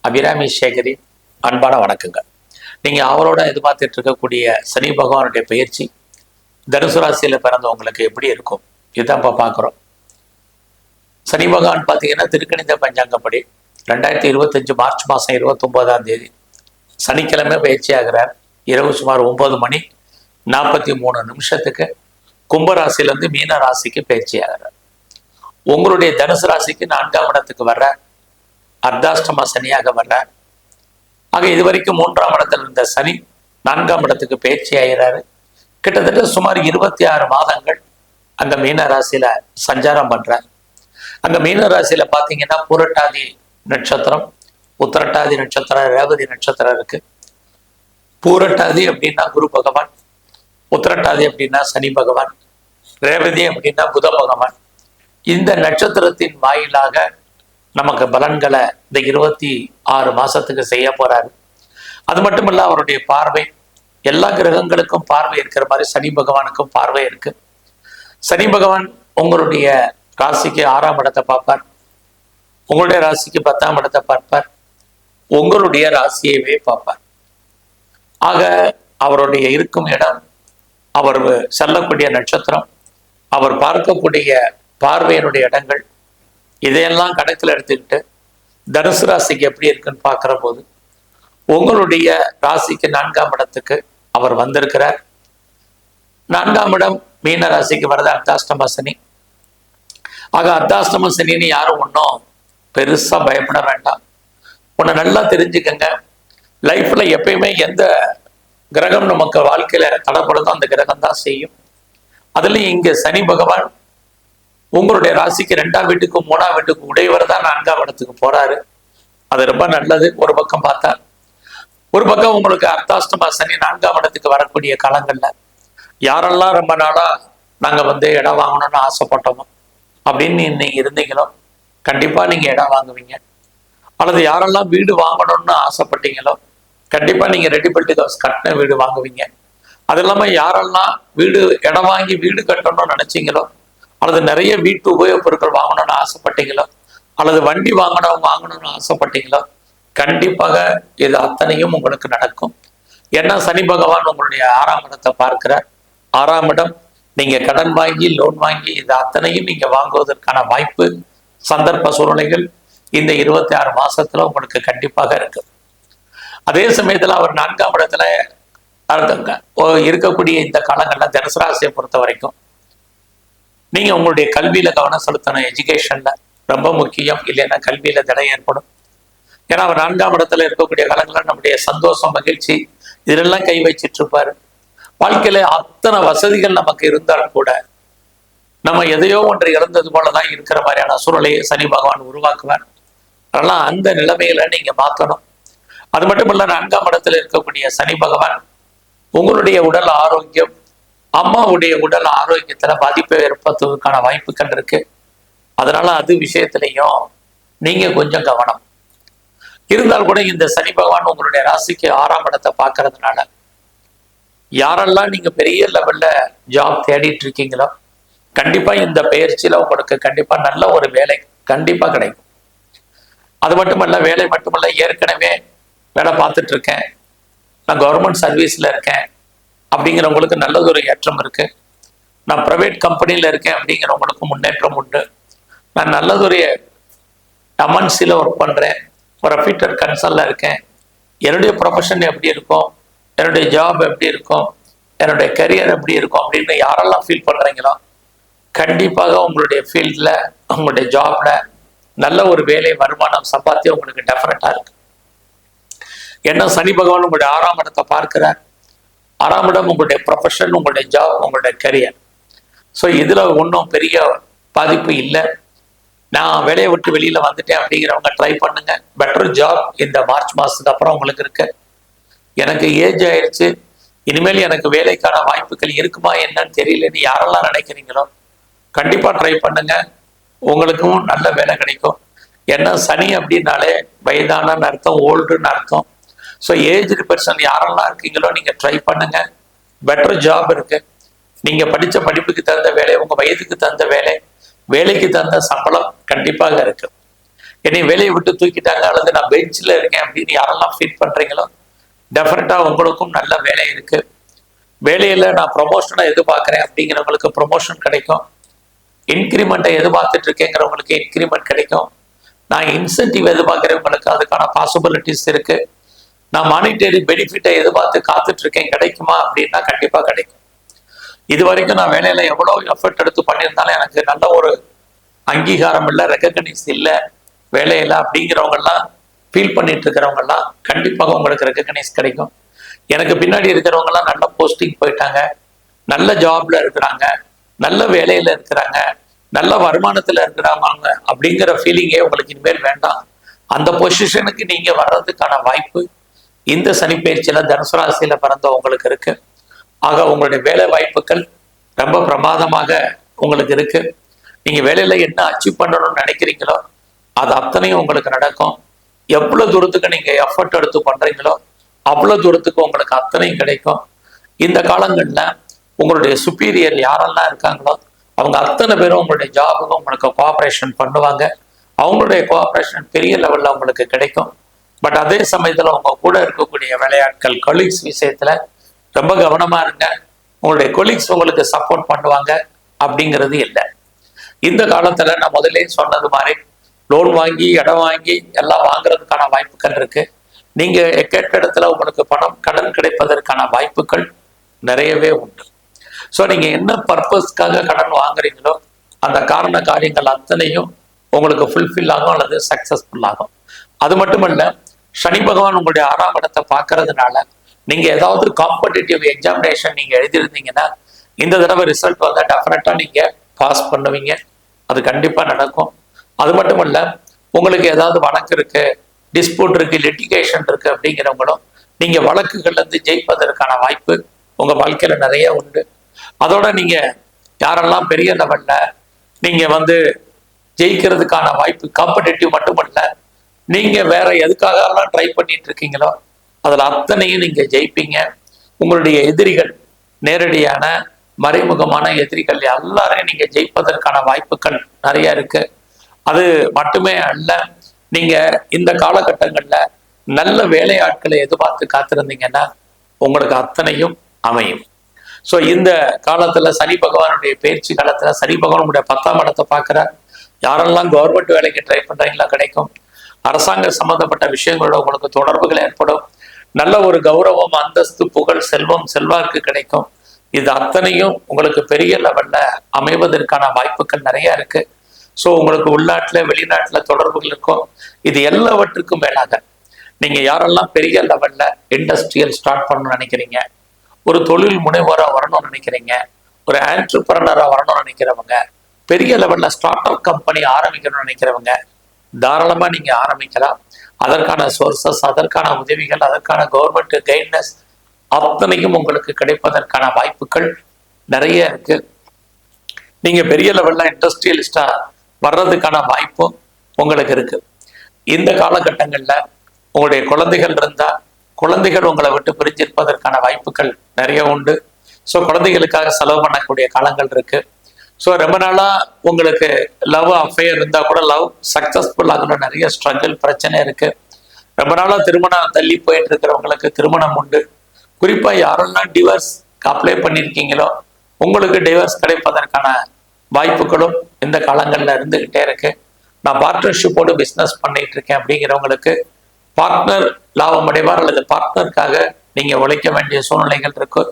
அபிராமி சேகரின் அன்பான வணக்கங்கள். நீங்க அவரோட எதிர்பார்த்துட்டு இருக்கக்கூடிய சனி பகவானுடைய பயிற்சி தனுசு ராசியில பிறந்தவங்களுக்கு எப்படி இருக்கும் இதுதான் இப்ப பார்க்குறோம். சனி பகவான் பார்த்தீங்கன்னா திருக்கணித பஞ்சாங்கப்படி 2025 மார்ச் மாதம் 29 சனிக்கிழமை பயிற்சி ஆகிறார். இரவு சுமார் 9:43 கும்பராசிலேருந்து மீன ராசிக்கு பயிற்சி ஆகிறார். உங்களுடைய தனுசு ராசிக்கு 4ஆம் இடத்துக்கு வர்ற அர்த்தாஷ்டம சனியாக வர்றார். ஆக இதுவரைக்கும் 3ஆம் இடத்துல இருந்த சனி 4ஆம் இடத்துக்கு பயிற்சி ஆகிறாரு. கிட்டத்தட்ட சுமார் 26 மாதங்கள் அங்க மீன ராசியில சஞ்சாரம் பண்றார். அங்க மீன ராசியில பாத்தீங்கன்னா பூரட்டாதி நட்சத்திரம், உத்திரட்டாதி நட்சத்திரம், ரேவதி நட்சத்திரம் இருக்கு. பூரட்டாதி அப்படின்னா குரு பகவான், உத்திரட்டாதி அப்படின்னா சனி பகவான், ரேவதி அப்படின்னா புத பகவான். இந்த நட்சத்திரத்தின் வாயிலாக நமக்கு பலன்களை இந்த 26 மாசத்துக்கு செய்ய போறாரு. அது மட்டுமல்ல, அவருடைய பார்வை எல்லா கிரகங்களுக்கும் பார்வை இருக்கிற மாதிரி சனி பகவானுக்கும் பார்வை இருக்கு. சனி பகவான் உங்களுடைய ராசிக்கு 6ஆம் இடத்தை பார்ப்பார், உங்களுடைய ராசிக்கு 10ஆம் இடத்தை பார்ப்பார், உங்களுடைய ராசியவே பார்ப்பார். ஆக அவருடைய இருக்கும் இடம், அவர் செல்லக்கூடிய நட்சத்திரம், அவர் பார்க்கக்கூடிய பார்வையினுடைய இடங்கள், இதையெல்லாம் கணக்கில் எடுத்துக்கிட்டு தனுசு ராசிக்கு எப்படி இருக்குன்னு பார்க்குற போது உங்களுடைய ராசிக்கு 4ஆம் இடத்துக்கு அவர் வந்திருக்கிறார். 4ஆம் இடம் மீன ராசிக்கு வர்றது அர்த்தாஷ்டம சனி. ஆக அர்த்தாஷ்டம சனின்னு யாரும் ஒன்றும் பெருசா பயப்பட வேண்டாம். ஒன்று நல்லா தெரிஞ்சுக்கங்க, லைஃப்ல எப்பயுமே எந்த கிரகம் நமக்கு வாழ்க்கையில தடைப்படுதோ அந்த கிரகம் தான் செய்யும். அதுலயும் இங்க சனி பகவான் உங்களுடைய ராசிக்கு 2ஆம் வீட்டுக்கும் 3ஆம் வீட்டுக்கும் உடையவர் தான் 4ஆம் இடத்துக்கு போறாரு. அது ரொம்ப நல்லது. ஒரு பக்கம் பார்த்தா, ஒரு பக்கம் உங்களுக்கு அர்த்தாஷ்டம சனி 4ஆம் இடத்துக்கு வரக்கூடிய காலங்கள்ல யாரெல்லாம் ரொம்ப நாளா நாங்க இடம் வாங்கணும்னு ஆசைப்பட்டோமோ அப்படின்னு நீங்க இருந்தீங்களோ கண்டிப்பா நீங்க இடம் வாங்குவீங்க. அல்லது யாரெல்லாம் வீடு வாங்கணும்னு ஆசைப்பட்டீங்களோ கண்டிப்பா நீங்க ரெடி பில்டிங் ஹவுஸ் கட்டின வீடு வாங்குவீங்க. அது இல்லாம யாரெல்லாம் இடம் வாங்கி வீடு கட்டணும்னு நினைச்சீங்களோ, அல்லது நிறைய வீட்டு உபயோகப் பொருட்கள் வாங்கணும்னு ஆசைப்பட்டீங்களோ, அல்லது வண்டி வாங்கணும்னு ஆசைப்பட்டீங்களோ கண்டிப்பாக இது அத்தனையும் உங்களுக்கு நடக்கும். ஏன்னா சனி பகவான் உங்களுடைய 6ஆம் இடத்தை பார்க்கிறார். 6ஆம் இடம் நீங்க கடன் வாங்கி லோன் வாங்கி இது அத்தனையும் நீங்க வாங்குவதற்கான வாய்ப்பு, சந்தர்ப்ப சூழ்நிலைகள் இந்த 26 மாசத்துல உங்களுக்கு கண்டிப்பாக இருக்கு. அதே சமயத்துல அவர் 4ஆம் இடத்துல இருக்கக்கூடிய இந்த காலங்கள்ல தனுசு ராசியை பொறுத்த வரைக்கும் நீங்க உங்களுடைய கல்வியில கவனம் செலுத்தணும். எஜுகேஷன்ல ரொம்ப முக்கியம், இல்லைன்னா கல்வியில தடை ஏற்படும். ஏன்னா அவர் 4ஆம் இடத்துல இருக்கக்கூடிய காலங்களில் நம்முடைய சந்தோஷம், மகிழ்ச்சி இதெல்லாம் கை வச்சிட்டு இருப்பாரு. வாழ்க்கையில அத்தனை வசதிகள் நமக்கு இருந்தாலும் கூட நம்ம எதையோ ஒன்று இழந்தது போலதான் இருக்கிற மாதிரியான சூழலையை சனி பகவான் உருவாக்குவார். அதெல்லாம் அந்த நிலைமையில நீங்க மாற்றணும். அது மட்டும் இல்ல, 4ஆம் இடத்துல இருக்கக்கூடிய சனி பகவான் உங்களுடைய உடல் ஆரோக்கியம், அம்மாவுடைய உடல் ஆரோக்கியத்துல பாதிப்பை ஏற்படுத்துவதற்கான வாய்ப்புகள் இருக்கு. அதனால அது விஷயத்திலையும் நீங்க கொஞ்சம் கவனம் இருந்தால் கூட இந்த சனி பகவான் உங்களுடைய ராசிக்கு 6ஆம் இடத்தை பார்க்கறதுனால யாரெல்லாம் நீங்க பெரிய லெவல்ல ஜாப் தேடிட்டு இருக்கீங்களோ கண்டிப்பா இந்த பயிற்சியில உங்களுக்கு கண்டிப்பா நல்ல ஒரு வேலை கண்டிப்பா கிடைக்கும். அது மட்டுமல்ல, வேலை மட்டுமல்ல, ஏற்கனவே வேலை பார்த்துட்டு இருக்கேன், நான் கவர்மெண்ட் சர்வீஸ்ல இருக்கேன் அப்படிங்கிறவங்களுக்கு நல்லதொரு ஏற்றம் இருக்கு. நான் ப்ரைவேட் கம்பெனியில் இருக்கேன் அப்படிங்கிறவங்களுக்கு முன்னேற்றம் உண்டு. நான் நல்லதொரு எம்என்சியில் ஒர்க் பண்ணுறேன், ஒரு ஃபிட்டர் கன்சல்ல இருக்கேன், என்னுடைய ப்ரொஃபஷன் எப்படி இருக்கும், என்னுடைய ஜாப் எப்படி இருக்கும், என்னுடைய கரியர் எப்படி இருக்கும் அப்படின்னு யாரெல்லாம் ஃபீல் பண்ணுறீங்களோ கண்டிப்பாக உங்களுடைய ஃபீல்டில், உங்களுடைய ஜாப்ல நல்ல ஒரு வேலை, வருமானம், சம்பாத்தியம் உங்களுக்கு டெஃபினட்டாக இருக்கு. ஏன்னா சனி பகவான் உங்களுடைய 6ஆம் இடத்தை பார்க்கிறார். 6ஆம் இடம் உங்களுடைய ப்ரொஃபஷன், உங்களுடைய ஜாப், உங்களுடைய கரியர். ஸோ இதில் ஒன்றும் பெரிய பாதிப்பு இல்லை. நான் வேலையை விட்டு வெளியில் வந்துட்டேன் அப்படிங்கிறவங்க ட்ரை பண்ணுங்க. பெட்டர் ஜாப் இந்த மார்ச் மாதத்துக்கு அப்புறம் உங்களுக்கு இருக்கு. எனக்கு ஏஜ் ஆயிடுச்சு, இனிமேல் எனக்கு வேலைக்கான வாய்ப்புகள் இருக்குமா என்னன்னு தெரியலன்னு யாரெல்லாம் நினைக்கிறீங்களோ கண்டிப்பாக ட்ரை பண்ணுங்க, உங்களுக்கும் நல்ல வேலை கிடைக்கும். ஏன்னா சனி அப்படின்னாலே வயதான அர்த்தம், ஓல்டுன்னு அர்த்தம். ஸோ ஏஜ்டு பர்சன் யாரெல்லாம் இருக்கீங்களோ நீங்கள் ட்ரை பண்ணுங்க, பெட்டர் ஜாப் இருக்கு. நீங்க படிச்ச படிப்புக்கு தகுந்த வேலை, உங்க வயதுக்கு தகுந்த வேலை, வேலைக்கு தகுந்த சம்பளம் கண்டிப்பாக இருக்கு. என்னை வேலையை விட்டு தூக்கிட்டாங்க அல்லது நான் பெஞ்சில் இருக்கேன் அப்படின்னு யாரெல்லாம் ஃபீல் பண்றீங்களோ டெஃபினட்டா உங்களுக்கும் நல்ல வேலை இருக்கு. வேலையில நான் ப்ரொமோஷனை எதிர்பார்க்கிறேன் அப்படிங்கிறவங்களுக்கு ப்ரொமோஷன் கிடைக்கும். இன்கிரிமெண்ட்டை எதிர்பார்த்துட்டு இருக்கேங்கிறவங்களுக்கு இன்கிரிமெண்ட் கிடைக்கும். நான் இன்சென்டிவ் எதிர்பார்க்கிறவங்களுக்கு அதுக்கான பாசிபிலிட்டிஸ் இருக்கு. நான் மானிட்டரி பெனிஃபிட்டை எதிர்பார்த்து காத்துட்டு இருக்கேன், கிடைக்குமா அப்படின்னா கண்டிப்பா கிடைக்கும். இது வரைக்கும் நான் வேலையில எவ்வளவு எஃபர்ட் எடுத்து பண்ணியிருந்தாலும் எனக்கு நல்ல ஒரு அங்கீகாரம் இல்லை, ரெகக்னைஸ் இல்லை வேலையில அப்படிங்கிறவங்கெல்லாம் ஃபீல் பண்ணிட்டு இருக்கிறவங்கெல்லாம் கண்டிப்பாக உங்களுக்கு ரெகக்னைஸ் கிடைக்கும். எனக்கு பின்னாடி இருக்கிறவங்கெல்லாம் நல்ல போஸ்டிங் போயிட்டாங்க, நல்ல ஜாப்ல இருக்கிறாங்க, நல்ல வேலையில இருக்கிறாங்க, நல்ல வருமானத்துல இருக்கிறாங்க அப்படிங்கிற ஃபீலிங்கே உங்களுக்கு இனிமேல் வேண்டாம். அந்த பொசிஷனுக்கு நீங்க வர்றதுக்கான வாய்ப்பு இந்த சனிப்பெயர்ச்சியில தனுசு ராசியில பிறந்த உங்களுக்கு இருக்கு. ஆக உங்களுடைய வேலை வாய்ப்புகள் ரொம்ப பிரமாதமாக உங்களுக்கு இருக்கு. நீங்க வேலையில என்ன அச்சீவ் பண்ணணும்னு நினைக்கிறீங்களோ அது அத்தனையும் உங்களுக்கு நடக்கும். எவ்வளவு தூரத்துக்கு நீங்க எஃபர்ட் எடுத்து பண்றீங்களோ அவ்வளவு தூரத்துக்கு உங்களுக்கு அத்தனையும் கிடைக்கும். இந்த காலங்கள்ல உங்களுடைய சுப்பீரியர் யாரெல்லாம் இருக்காங்களோ அவங்க அத்தனை பேரும் உங்களுடைய ஜாபுக்கு உங்களுக்கு கோஆப்ரேஷன் பண்ணுவாங்க. அவங்களுடைய கோஆப்ரேஷன் பெரிய லெவல்ல உங்களுக்கு கிடைக்கும். பட் அதே சமயத்துல உங்க கூட இருக்கக்கூடிய விளையாட்கள் கொலீக்ஸ் விஷயத்துல ரொம்ப கவனமா இருங்க. உங்களுடைய கொலீக்ஸ் உங்களுக்கு சப்போர்ட் பண்ணுவாங்க அப்படிங்கிறது இல்லை. இந்த காலத்துல நான் முதலே சொன்னது மாதிரி லோன் வாங்கி இடம் வாங்கி எல்லாம் வாங்குறதுக்கான வாய்ப்புகள் இருக்கு. நீங்க கேட்ட இடத்துல உங்களுக்கு பணம் கடன் கிடைப்பதற்கான வாய்ப்புகள் நிறையவே உண்டு. ஸோ நீங்க என்ன பர்பஸ்க்காக கடன் வாங்குறீங்களோ அந்த காரண காரியங்கள் அத்தனையும் உங்களுக்கு ஃபுல்ஃபில் ஆகும் அல்லது சக்சஸ்ஃபுல் ஆகும். அது மட்டுமல்ல, சனி பகவான் உங்களுடைய 6ஆம் இடத்தை பார்க்கறதுனால நீங்க ஏதாவது காம்படிட்டிவ் எக்ஸாமினேஷன் நீங்க எழுதியிருந்தீங்கன்னா இந்த தடவை ரிசல்ட் வந்தா டெஃபினட்டா நீங்க பாஸ் பண்ணுவீங்க. அது கண்டிப்பா நடக்கும். அது மட்டும் இல்ல, உங்களுக்கு ஏதாவது வழக்கு இருக்கு, டிஸ்பியூட் இருக்கு, லிட்டிகேஷன் இருக்கு அப்படிங்கிறவங்களும் நீங்க வழக்குகள்ல இருந்து ஜெயிப்பதற்கான வாய்ப்பு உங்க வாழ்க்கையில நிறைய உண்டு. அதோட நீங்க யாரெல்லாம் பெரிய லெவல்ல நீங்க ஜெயிக்கிறதுக்கான வாய்ப்பு காம்படிட்டிவ் மட்டுமல்ல, நீங்க வேற எதுக்காகலாம் ட்ரை பண்ணிட்டு இருக்கீங்களோ அதுல அத்தனையும் நீங்க ஜெயிப்பீங்க. உங்களுடைய எதிரிகள், நேரடியான மறைமுகமான எதிரிகள் எல்லாரையும் நீங்க ஜெயிப்பதற்கான வாய்ப்புகள் நிறைய இருக்கு. அது மட்டுமே அல்ல, நீங்க இந்த காலகட்டங்கள்ல நல்ல வேலையாட்களை எதிர்பார்த்து காத்திருந்தீங்கன்னா உங்களுக்கு அத்தனையும் அமையும். ஸோ இந்த காலத்துல சனி பகவானுடைய பயிற்சி காலத்துல சனி பகவானுடைய 10ஆம் இடத்தை பார்க்கிறார். யாரெல்லாம் கவர்மெண்ட் வேலைக்கு ட்ரை பண்றீங்களா கிடைக்கும். அரசாங்க சம்பந்தப்பட்ட விஷயங்களோட உங்களுக்கு தொடர்புகள் ஏற்படும். நல்ல ஒரு கௌரவம், அந்தஸ்து, புகழ், செல்வம், செல்வாக்கு கிடைக்கும். இது அத்தனையும் உங்களுக்கு பெரிய லெவல்ல அமைவதற்கான வாய்ப்புகள் நிறைய இருக்கு. ஸோ உங்களுக்கு உள்நாட்டுல வெளிநாட்டுல தொடர்புகள் இருக்கும். இது எல்லாவற்றுக்கும் மேலாக நீங்க யாரெல்லாம் பெரிய லெவல்ல இண்டஸ்ட்ரியல் ஸ்டார்ட் பண்ணணும்னு நினைக்கிறீங்க, ஒரு தொழில் முனைவோராக வரணும்னு நினைக்கிறீங்க, ஒரு ஆண்டர்பிரனராக வரணும்னு நினைக்கிறவங்க, பெரிய லெவல்ல ஸ்டார்ட் அப் கம்பெனி ஆரம்பிக்கணும்னு நினைக்கிறவங்க தாராளமா நீங்க ஆரம்பிக்கலாம். அதற்கான சோர்சஸ், அதற்கான உதவிகள், அதற்கான கவர்மெண்ட் கைட்னஸ் அத்தனையும் உங்களுக்கு கிடைப்பதற்கான வாய்ப்புகள் நிறைய இருக்கு. நீங்க பெரிய லெவல்ல இண்டஸ்ட்ரியலிஸ்டா வர்றதுக்கான வாய்ப்பும் உங்களுக்கு இருக்கு. இந்த காலகட்டங்கள்ல உங்களுடைய குழந்தைகள் இருந்தா குழந்தைகள் உங்களை விட்டு பிரிஞ்சிருப்பதற்கான வாய்ப்புகள் நிறைய உண்டு. ஸோ குழந்தைகளுக்காக செலவு பண்ணக்கூடிய காலங்கள் இருக்கு. ஸோ ரொம்ப நாளா உங்களுக்கு லவ் அஃபேர் இருந்தா கூட லவ் சக்சஸ்ஃபுல் ஆகணும், நிறைய ஸ்ட்ரகிள் பிரச்சனை இருக்கு. ரொம்ப நாளா திருமணம் தள்ளி போயிட்டு இருக்கிறவங்களுக்கு திருமணம் உண்டு. குறிப்பா யாரெல்லாம் டிவோர்ஸ் அப்ளை பண்ணியிருக்கீங்களோ உங்களுக்கு டிவோர்ஸ் கிடைப்பதற்கான வாய்ப்புகளும் இந்த காலங்கள்ல இருந்துகிட்டே இருக்கு. நான் பார்ட்னர்ஷிப்போடு பிஸ்னஸ் பண்ணிட்டு இருக்கேன் அப்படிங்கிறவங்களுக்கு பார்ட்னர் லாபம் அடைவார் அல்லது பார்ட்னருக்காக நீங்க உழைக்க வேண்டிய சூழ்நிலைகள் இருக்கு.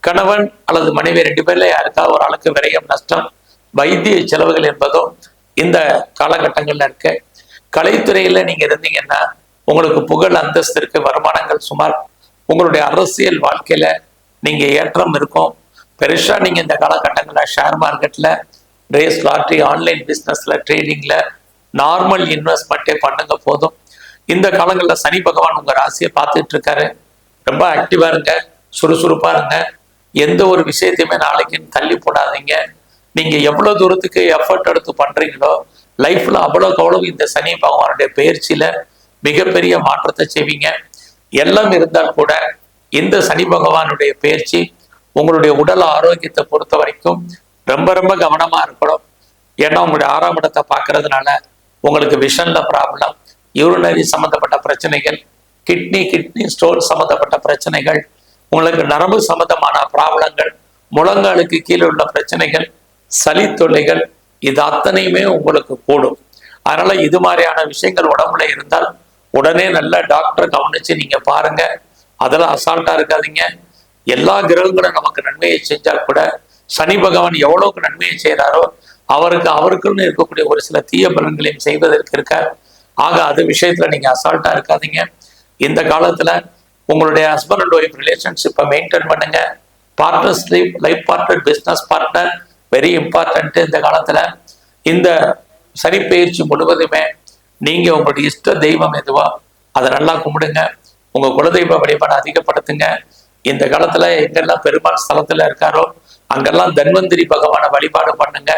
கணவன் அல்லது மனைவி 2 பேர்ல யாருக்காவது ஒரு ஆளுக்கு விரயம், நஷ்டம், வைத்திய செலவுகள் என்பதும் இந்த காலகட்டங்கள்ல இருக்கு. கலைத்துறையில நீங்க இருந்தீங்கன்னா உங்களுக்கு புகழ், அந்தஸ்து இருக்கு, வருமானங்கள் சுமார். உங்களுடைய அரசியல் வாழ்க்கையில நீங்க ஏற்றம் இருக்கும். பெருசா நீங்க இந்த காலகட்டங்கள்ல ஷேர் மார்க்கெட்ல, ரேஸ், லாட்ரி, ஆன்லைன் பிசினஸ்ல, ட்ரேடிங்ல நார்மல் இன்வெஸ்ட்மெண்ட்டே பண்ணுங்க போதும். இந்த காலங்களில் சனி பகவான் உங்க ராசியை பார்த்துட்டு இருக்காரு. ரொம்ப ஆக்டிவா இருங்க, சுறுசுறுப்பா இருங்க. எந்த ஒரு விஷயத்தையுமே நாளைக்குன்னு தள்ளி போடாதீங்க. நீங்க எவ்வளவு தூரத்துக்கு எஃபர்ட் எடுத்து பண்றீங்களோ லைஃப்ல அவ்வளவுக்கு அவ்வளவு இந்த சனி பகவானுடைய பயிற்சியில மிகப்பெரிய மாற்றத்தை செய்வீங்க. எல்லாம் இருந்தால் கூட இந்த சனி பகவானுடைய பயிற்சி உங்களுடைய உடல் ஆரோக்கியத்தை பொறுத்த வரைக்கும் ரொம்ப ரொம்ப கவனமா இருக்கணும். ஏன்னா உங்களுடைய 6ஆம் இடத்தை பார்க்கறதுனால உங்களுக்கு விஷன்ல ப்ராப்ளம், யூரினரி சம்மந்தப்பட்ட பிரச்சனைகள், கிட்னி ஸ்டோன் சம்மந்தப்பட்ட பிரச்சனைகள், உங்களுக்கு நரம்பு சம்பந்தமான ப்ராப்ளங்கள், முழங்காலுக்கு கீழே உள்ள பிரச்சனைகள், சளி தொல்லைகள், இது அத்தனையுமே உங்களுக்கு கூடும். அதனால இது மாதிரியான விஷயங்கள் உடம்புல இருந்தால் உடனே நல்ல டாக்டரை கவனிச்சு நீங்க பாருங்க. அதெல்லாம் அசால்ட்டா இருக்காதீங்க. எல்லா கிரகங்களும் நமக்கு நன்மையை செஞ்சால் கூட சனி பகவான் எவ்வளவுக்கு நன்மையை செய்கிறாரோ அவருக்குன்னு இருக்கக்கூடிய ஒரு சில தீய பலன்களையும் செய்வதற்கு இருக்கார். ஆக அது விஷயத்துல நீங்க அசால்ட்டா இருக்காதீங்க. இந்த காலத்துல உங்களுடைய ஹஸ்பண்ட் அண்ட் ஒய்ஃப் ரிலேஷன்ஷிப்பை மெயின்டைன் பண்ணுங்க. Partnership, life partner, business partner very important. இந்த காலத்துல இந்த சனி பயிற்சி முழுவதுமே நீங்க உங்களுடைய இஷ்ட தெய்வம் எதுவோ அதை நல்லா கும்பிடுங்க. உங்க குலதெய்வ வழிபாடு அதிகப்படுத்துங்க. இந்த காலத்துல எங்கெல்லாம் பெருமாள் ஸ்தலத்துல இருக்காரோ அங்கெல்லாம் தன்வந்திரி பகவானை வழிபாடு பண்ணுங்க.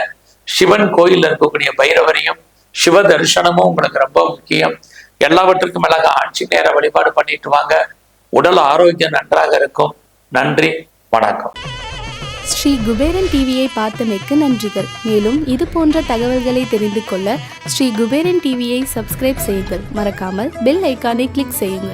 சிவன் கோயில்ல இருக்கக்கூடிய பைரவரையும் சிவ தரிசனமும் உங்களுக்கு ரொம்ப முக்கியம். எல்லாவற்றுக்கும் மேலாக ஆஞ்சநேயர வழிபாடு பண்ணிட்டு வாங்க. உடல் ஆரோக்கியம் நன்றாக இருக்கும். நன்றி, வணக்கம். ஸ்ரீ குபேரன் டிவியை பார்த்தமைக்கு நன்றிகள். மேலும் இது போன்ற தகவல்களை தெரிந்து கொள்ள ஸ்ரீ குபேரன் டிவியை சப்ஸ்கிரைப் செய்யுங்கள். மறக்காமல் பெல் ஐக்கானை கிளிக் செய்யுங்கள்.